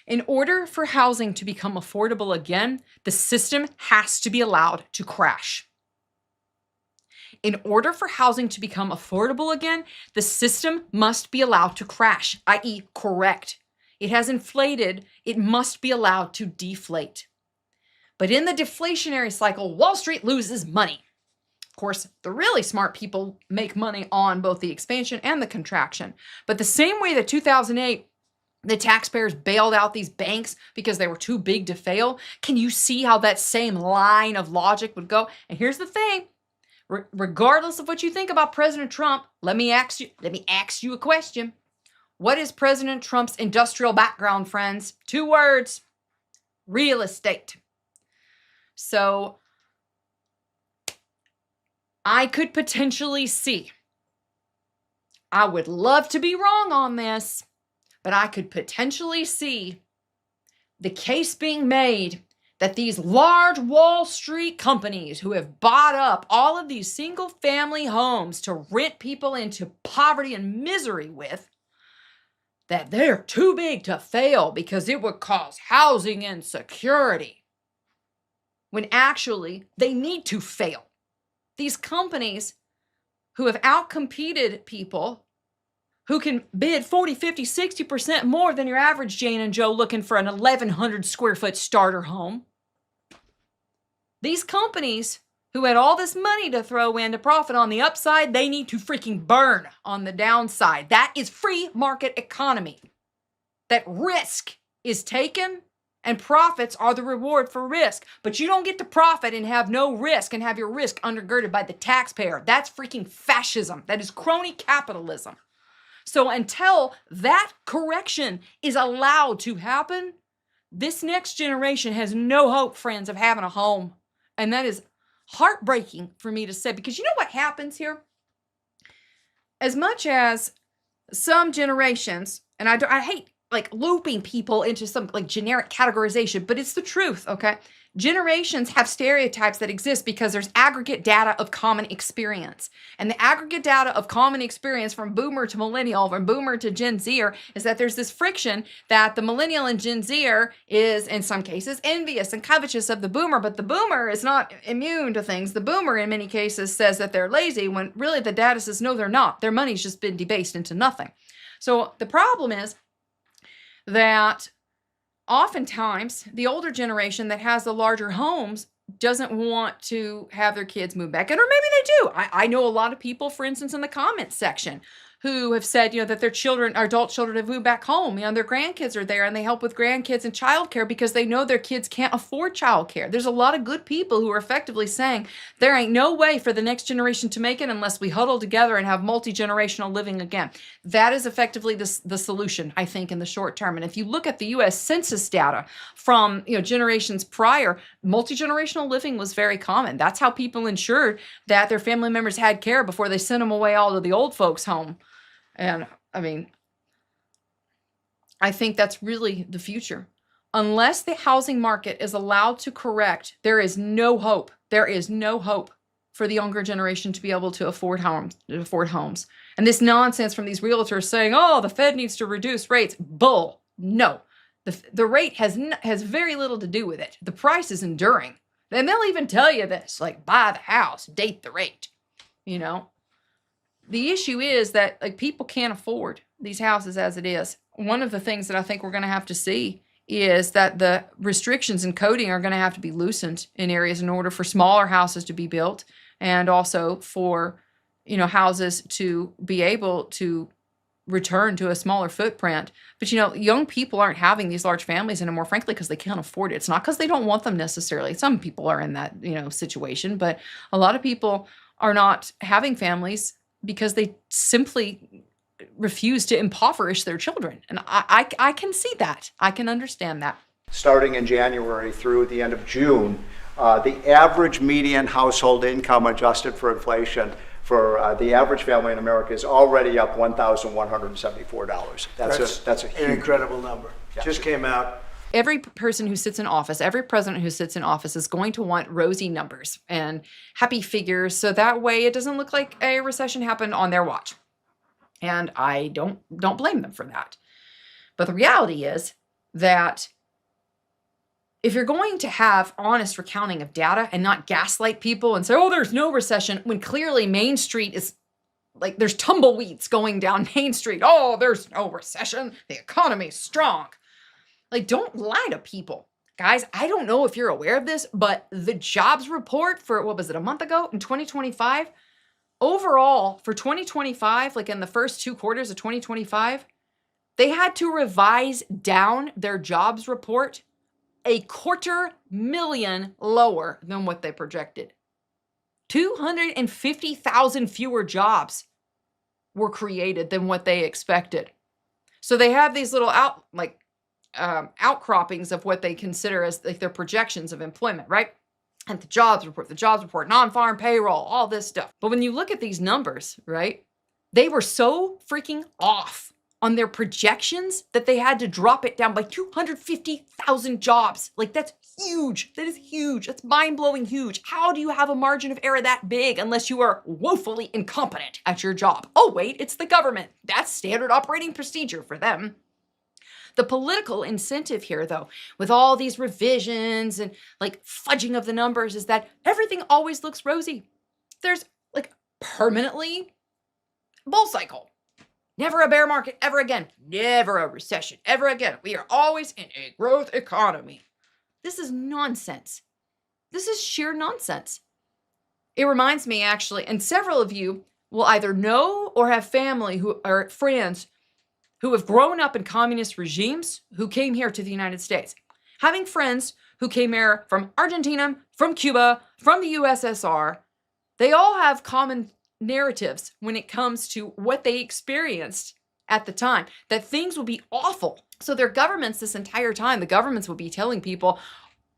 In order for housing to become affordable again, the system has to be allowed to crash. In order for housing to become affordable again, the system must be allowed to crash, i.e., correct. It has inflated, it must be allowed to deflate. But in the deflationary cycle, Wall Street loses money. Of course, the really smart people make money on both the expansion and the contraction. But the same way that 2008, the taxpayers bailed out these banks because they were too big to fail, can you see how that same line of logic would go? And here's the thing. Regardless of what you think about President Trump, let me ask you a question. What is President Trump's industrial background, friends? 2 words: real estate. So I could potentially see, I would love to be wrong on this, but I could potentially see the case being made that these large Wall Street companies who have bought up all of these single-family homes to rent people into poverty and misery with, that they're too big to fail because it would cause housing insecurity, when actually they need to fail. These companies who have outcompeted people who can bid 40, 50, 60% more than your average Jane and Joe looking for an 1,100 square foot starter home. These companies who had all this money to throw in to profit on the upside, they need to freaking burn on the downside. That is free market economy. That risk is taken and profits are the reward for risk. But you don't get to profit and have no risk and have your risk undergirded by the taxpayer. That's freaking fascism. That is crony capitalism. So until that correction is allowed to happen, this next generation has no hope, friends, of having a home. And that is heartbreaking for me to say, because you know what happens here? As much as some generations, and I hate like looping people into some like generic categorization, but it's the truth, okay? Generations have stereotypes that exist because there's aggregate data of common experience. And the aggregate data of common experience from boomer to millennial, from boomer to Gen Zer, is that there's this friction that the millennial and Gen Zer is, in some cases, envious and covetous of the boomer, but the boomer is not immune to things. The boomer, in many cases, says that they're lazy when really the data says, no, they're not. Their money's just been debased into nothing. So the problem is that oftentimes the older generation that has the larger homes doesn't want to have their kids move back in, or maybe they do. I know a lot of people, for instance, in the comments section who have said, that their children, or adult children, have moved back home. Their grandkids are there and they help with grandkids and childcare because they know their kids can't afford childcare. There's a lot of good people who are effectively saying there ain't no way for the next generation to make it unless we huddle together and have multi-generational living again. That is effectively the solution, I think, in the short term. And if you look at the U.S. Census data from generations prior, multi-generational living was very common. That's how people ensured that their family members had care before they sent them away all to the old folks' home. And I think that's really the future. Unless the housing market is allowed to correct, there is no hope. There is no hope for the younger generation to be able to afford homes. And this nonsense from these realtors saying, oh, the Fed needs to reduce rates. Bull. No. The rate has very little to do with it. The price is enduring. And they'll even tell you this, like, buy the house, date the rate, The issue is that people can't afford these houses as it is. One of the things that I think we're going to have to see is that the restrictions in coding are going to have to be loosened in areas in order for smaller houses to be built, and also for houses to be able to return to a smaller footprint. But young people aren't having these large families anymore, frankly, because they can't afford it. It's not because they don't want them necessarily. Some people are in that situation, but a lot of people are not having families because they simply refuse to impoverish their children. And I can see that. I can understand that. Starting in January through the end of June, the average median household income adjusted for inflation for the average family in America is already up $1,174. That's a huge, an incredible number. Yeah. Just came out. Every person who sits in office, every president who sits in office is going to want rosy numbers and happy figures, so that way it doesn't look like a recession happened on their watch. And I don't blame them for that. But the reality is that if you're going to have honest recounting of data and not gaslight people and say, oh, there's no recession, when clearly Main Street is like, there's tumbleweeds going down Main Street. Oh, there's no recession. The economy's strong. Like, don't lie to people. Guys, I don't know if you're aware of this, but the jobs report for, what was it, a month ago in 2025? Overall, for 2025, like in the first 2 quarters of 2025, they had to revise down their jobs report 250,000 lower than what they projected. 250,000 fewer jobs were created than what they expected. So they have these little outcroppings of what they consider as like their projections of employment, right? And the jobs report, non-farm payroll, all this stuff. But when you look at these numbers, right, they were so freaking off on their projections that they had to drop it down by 250,000 jobs. Like, that's huge. That is huge. That's mind-blowing huge. How do you have a margin of error that big unless you are woefully incompetent at your job? Oh, wait, it's the government. That's standard operating procedure for them. The political incentive here, though, with all these revisions and like fudging of the numbers, is that everything always looks rosy. There's like permanently bull cycle. Never a bear market ever again. Never a recession ever again. We are always in a growth economy. This is nonsense. This is sheer nonsense. It reminds me, actually, and several of you will either know or have family who are friends who have grown up in communist regimes who came here to the United States. Having friends who came here from Argentina, from Cuba, from the USSR, they all have common narratives when it comes to what they experienced at the time, that things will be awful. So their governments, this entire time, the governments will be telling people,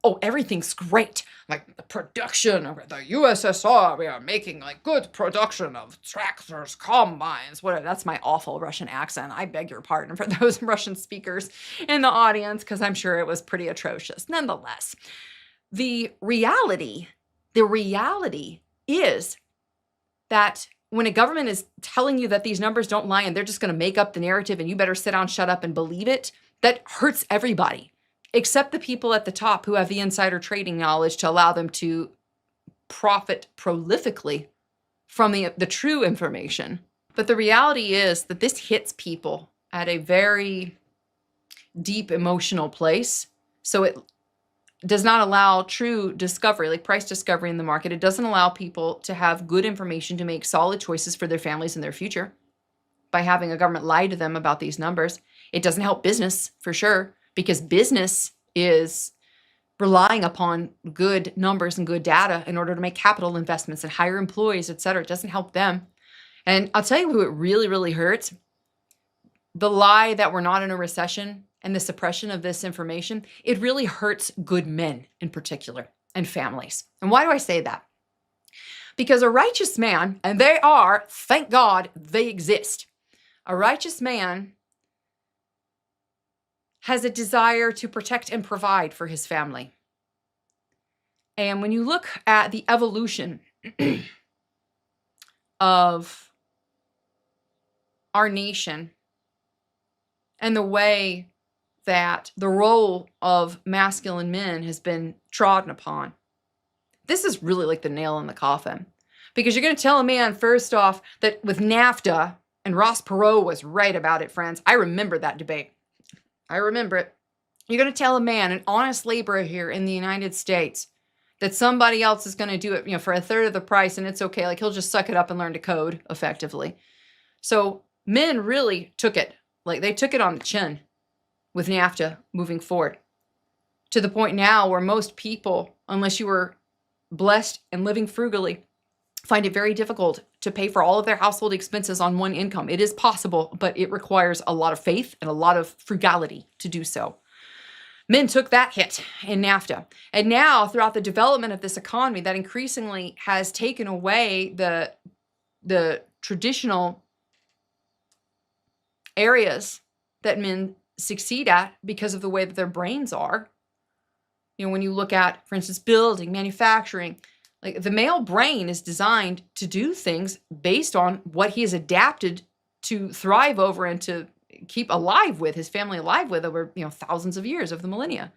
oh, everything's great. Like the production of the USSR, we are making like good production of tractors, combines, whatever. That's my awful Russian accent. I beg your pardon for those Russian speakers in the audience, because I'm sure it was pretty atrocious. Nonetheless, the reality is that when a government is telling you that these numbers don't lie and they're just going to make up the narrative and you better sit down, shut up and believe it, that hurts everybody, except the people at the top who have the insider trading knowledge to allow them to profit prolifically from the true information. But the reality is that this hits people at a very deep emotional place. So it does not allow true discovery, like price discovery in the market. It doesn't allow people to have good information to make solid choices for their families and their future by having a government lie to them about these numbers. It doesn't help business, for sure, because business is relying upon good numbers and good data in order to make capital investments and hire employees, et cetera. It doesn't help them. And I'll tell you who it really, really hurts. The lie that we're not in a recession and the suppression of this information, it really hurts good men in particular and families. And why do I say that? Because a righteous man, and they are, thank God they exist, a righteous man has a desire to protect and provide for his family. And when you look at the evolution of our nation and the way that the role of masculine men has been trodden upon, this is really like the nail in the coffin. Because you're going to tell a man, first off, that with NAFTA, and Ross Perot was right about it, friends. I remember that debate. I remember it. You're going to tell a man, an honest laborer here in the United States, that somebody else is going to do it, for a third of the price, and it's okay. Like, he'll just suck it up and learn to code effectively. So men really took it. Like, they took it on the chin with NAFTA moving forward, to the point now where most people, unless you were blessed and living frugally, find it very difficult to pay for all of their household expenses on one income. It is possible, but it requires a lot of faith and a lot of frugality to do so. Men took that hit in NAFTA. And now, throughout the development of this economy that increasingly has taken away the traditional areas that men succeed at because of the way that their brains are. When you look at, for instance, building, manufacturing, like the male brain is designed to do things based on what he is adapted to thrive over and to keep alive with, his family alive with over, thousands of years of the millennia.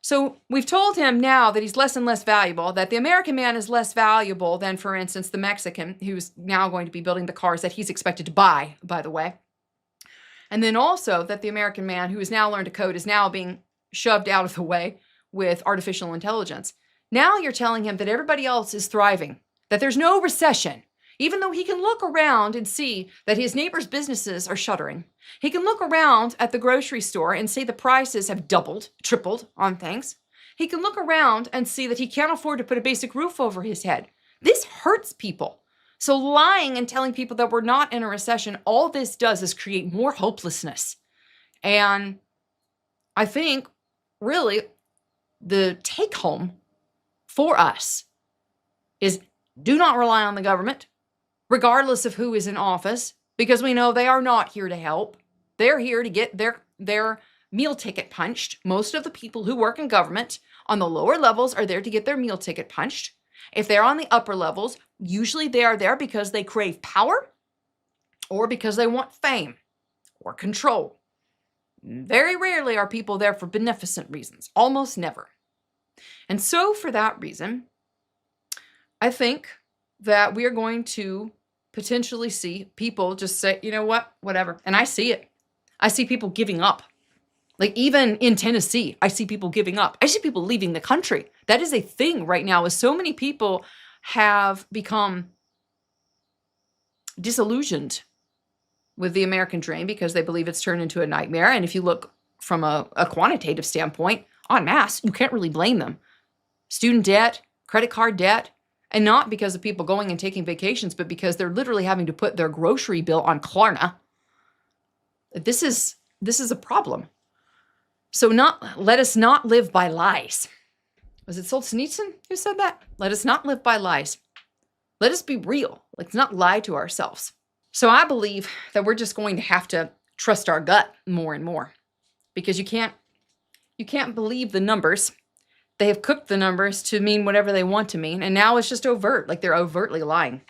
So we've told him now that he's less and less valuable, that the American man is less valuable than, for instance, the Mexican, who's now going to be building the cars that he's expected to buy, by the way. And then also that the American man who has now learned to code is now being shoved out of the way with artificial intelligence. Now you're telling him that everybody else is thriving, that there's no recession, even though he can look around and see that his neighbors' businesses are shuttering. He can look around at the grocery store and see the prices have doubled, tripled on things. He can look around and see that he can't afford to put a basic roof over his head. This hurts people. So lying and telling people that we're not in a recession, all this does is create more hopelessness. And I think really the take home for us is do not rely on the government, regardless of who is in office, because we know they are not here to help. They're here to get their meal ticket punched. Most of the people who work in government on the lower levels are there to get their meal ticket punched. If they're on the upper levels, usually they are there because they crave power or because they want fame or control. Very rarely are people there for beneficent reasons, almost never. And so for that reason, I think that we are going to potentially see people just say, you know what, whatever. And I see it. I see people giving up. Like even in Tennessee, I see people giving up. I see people leaving the country. That is a thing right now, as so many people have become disillusioned with the American dream because they believe it's turned into a nightmare. And if you look from a quantitative standpoint, en masse, you can't really blame them. Student debt, credit card debt, and not because of people going and taking vacations, but because they're literally having to put their grocery bill on Klarna. This is a problem. So let us not live by lies. Was it Solzhenitsyn who said that? Let us not live by lies. Let us be real. Let's not lie to ourselves. So I believe that we're just going to have to trust our gut more and more, because you can't believe the numbers. They have cooked the numbers to mean whatever they want to mean, and now it's just overt, like they're overtly lying.